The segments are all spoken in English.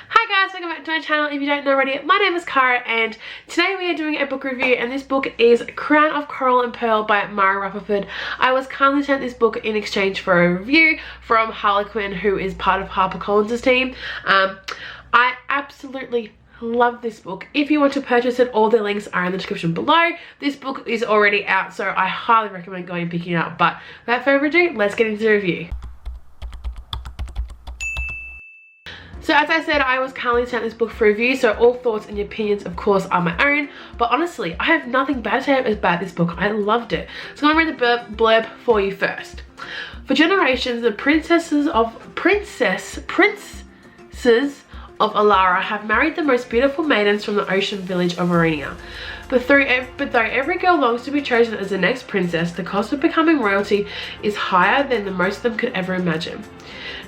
Hi guys, welcome back to my channel. If you don't know already, my name is Cara and today we are doing a book review, and this book is Crown of Coral and Pearl by Mara Rutherford. I was kindly sent this book in exchange for a review from Harlequin, who is part of HarperCollins' team. I absolutely love this book. If you want to purchase it, all the links are in the description below. This book is already out, so I highly recommend going and picking it up. But without further ado, let's get into the review. So as I said, I was kindly sent this book for review, so all thoughts and opinions of course are my own, but honestly I have nothing bad to say about this book. I loved it. So I'm going to read the blurb for you first. For generations, the princes of Alara have married the most beautiful maidens from the ocean village of Aurania. But though every girl longs to be chosen as the next princess, the cost of becoming royalty is higher than the most of them could ever imagine.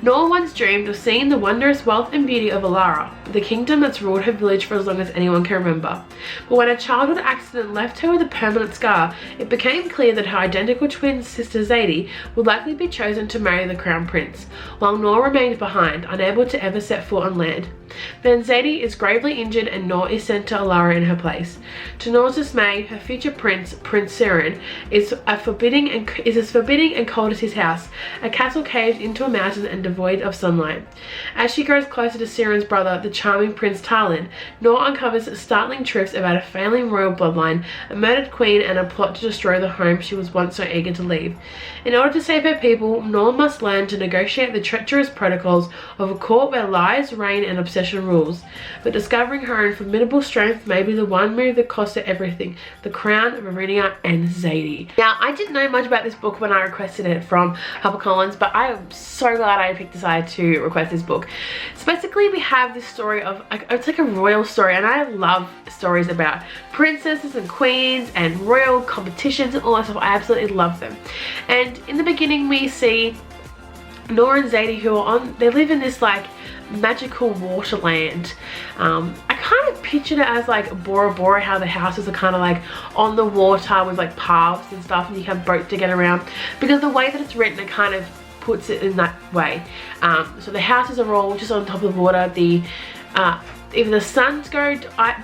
Noor once dreamed of seeing the wondrous wealth and beauty of Alara, the kingdom that's ruled her village for as long as anyone can remember. But when a childhood accident left her with a permanent scar, it became clear that her identical twin sister Zadie would likely be chosen to marry the crown prince, while Noor remained behind, unable to ever set foot on land. Then Zadie is gravely injured and Noor is sent to Alara in her place. To Noor's dismay, her future prince, Prince Siren, is as forbidding and cold as his house, a castle caved into a mountain and devoid of sunlight. As she grows closer to Siren's brother, the charming Prince Talin, Noor uncovers startling truths about a failing royal bloodline, a murdered queen, and a plot to destroy the home she was once so eager to leave. In order to save her people, Noor must learn to negotiate the treacherous protocols of a court where lies reign and obsession rules. But discovering her own formidable strength may be the one move that cost her everything: the crown of Aurania and Zadie. Now, I didn't know much about this book when I requested it from HarperCollins, but I am so glad I decided to request this book. So basically we have this story of, it's like a royal story, and I love stories about princesses and queens and royal competitions and all that stuff. I absolutely love them. And in the beginning we see Noor and Zadie, who are they live in this like magical waterland. I kind of pictured it as like Bora Bora, how the houses are kind of like on the water with like paths and stuff, and you have boats to get around, because the way that it's written, it kind of puts it in that way. So the houses are all just on top of the water. Even the sons go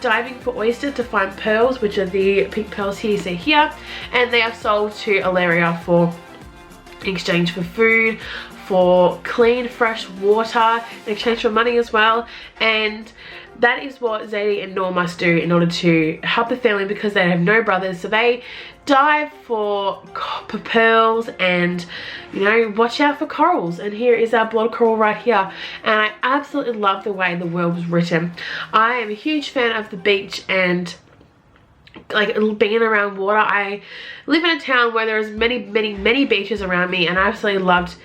diving for oysters to find pearls, which are the pink pearls here you see here, and they are sold to Alleria in exchange for food, for clean fresh water, in exchange for money as well. And that is what Zadie and Noor must do in order to help the family, because they have no brothers. So they dive for pearls and, you know, watch out for corals. And here is our blood coral right here. And I absolutely love the way the world was written. I am a huge fan of the beach and like being around water. I live in a town where there's many beaches around me, and I absolutely loved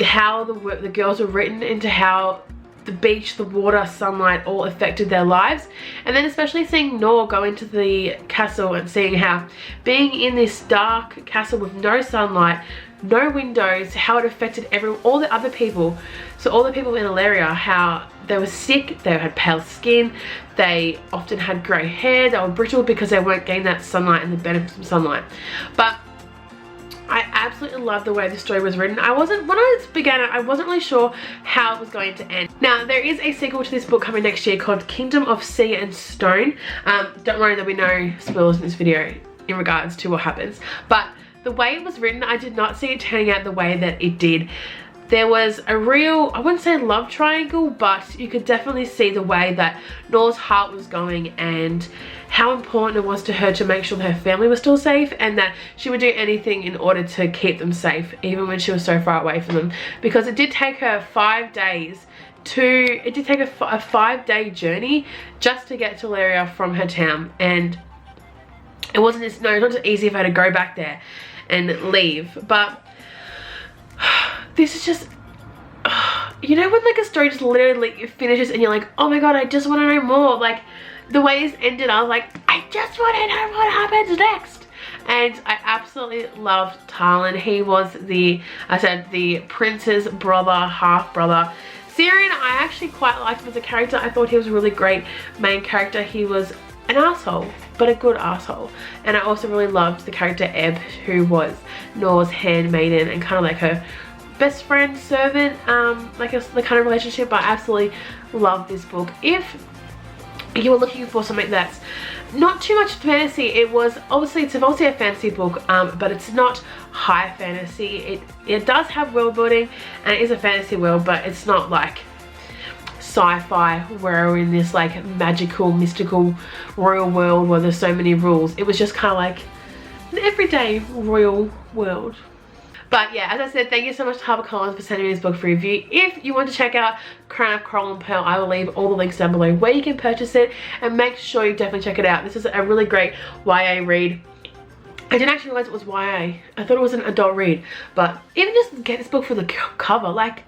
how the girls were written into how the beach, the water, sunlight all affected their lives. And then especially seeing Noor go into the castle and seeing how being in this dark castle with no sunlight, no windows, how it affected all the other people. So all the people in Alleria, how they were sick, they had pale skin, they often had grey hair, they were brittle because they weren't getting that sunlight and the benefits from sunlight. But I absolutely love the way the story was written. When I began it, I wasn't really sure how it was going to end. Now, there is a sequel to this book coming next year called Kingdom of Sea and Stone. Don't worry, there'll be no spoilers in this video in regards to what happens. But the way it was written, I did not see it turning out the way that it did. There was a real, I wouldn't say love triangle, but you could definitely see the way that Noor's heart was going and how important it was to her to make sure that her family was still safe, and that she would do anything in order to keep them safe, even when she was so far away from them. Because it did take her 5 days it did take a 5-day journey just to get to Alleria from her town. And it wasn't just, no, it's not just easy for her to go back there and leave. But this is just, you know when like a story just literally finishes and you're like, oh my god, I just want to know more. Like the way this ended, I was like, I just want to know what happens next. And I absolutely loved Talin. He was the prince's brother, half brother. Siren, I actually quite liked him as a character. I thought he was a really great main character. He was an asshole, but a good asshole. And I also really loved the character Ebb, who was Noor's handmaiden and kind of like her best friend servant, like the kind of relationship. I absolutely love this book. If you were looking for something that's not too much fantasy, it was obviously, it's obviously a fantasy book, but it's not high fantasy. It does have world building and it is a fantasy world, but it's not like sci-fi where we're in this like magical, mystical royal world where there's so many rules. It was just kind of like an everyday royal world. But yeah, as I said, thank you so much to HarperCollins for sending me this book for review. If you want to check out Crown of Coral and Pearl, I will leave all the links down below where you can purchase it, and make sure you definitely check it out. This is a really great YA read. I didn't actually realize it was YA. I thought it was an adult read, but even just get this book for the cover, like,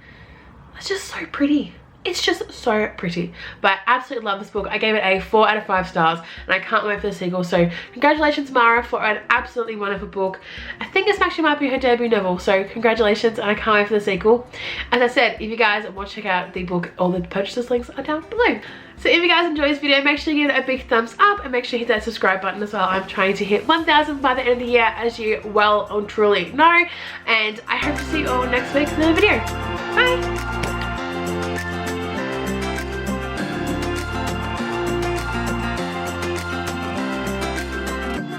it's just so pretty. It's just so pretty. But I absolutely love this book. I gave it a 4 out of 5 stars, and I can't wait for the sequel. So congratulations, Mara, for an absolutely wonderful book. I think this actually might be her debut novel, so congratulations, and I can't wait for the sequel. As I said, if you guys want to check out the book, all the purchase links are down below. So if you guys enjoyed this video, make sure you give it a big thumbs up, and make sure you hit that subscribe button as well. I'm trying to hit 1,000 by the end of the year, as you well and truly know. And I hope to see you all next week in another video. Bye!